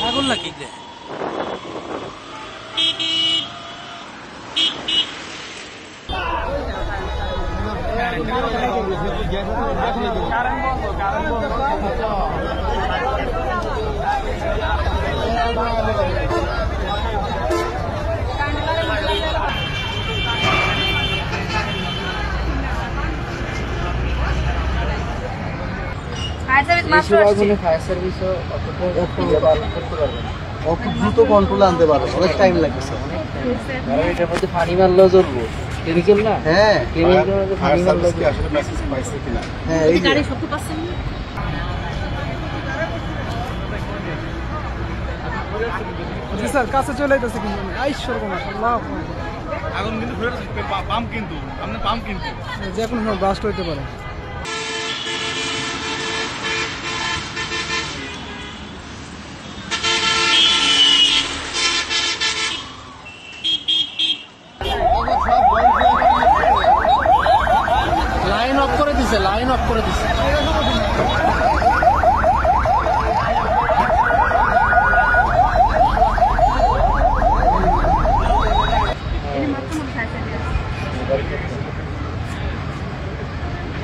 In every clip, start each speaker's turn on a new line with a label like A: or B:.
A: আগুন লাগি দে
B: ফায়ার সার্ভিসও অত দ্রুত কন্ট্রোল আনতে পারবে, অনেক টাইম লাগছে।
A: এটার মধ্যে পানি মারলেও জ্বলবো, কেমিক্যাল না?
B: হ্যাঁ,
A: কেমিক্যাল মধ্যে পানি মারলেও
C: আসলে মেসেজ পাইছে কিনা।
B: হ্যাঁ, এই গাড়ি
D: শক্তি পাচ্ছেন না।
E: জি স্যার, কাছে চলে যাচ্ছে কিন্তু আইশ্বর মাশাআল্লাহ।
C: আগুন কিন্তু ধরে পাম্প, কিন্তু আপনি পাম্প কিন্তু
E: যে কোনো সময় ব্লাস্ট হইতে পারে।
A: লাইন অফ করে দিছে, লাইন অফ করে দিছে।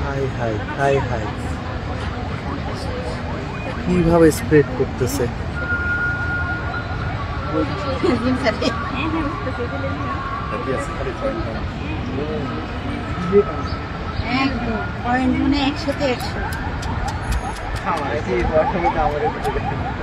B: হাই হাই হাই হাই, কিভাবে স্প্রেড করতেছে।
D: একসাথে 100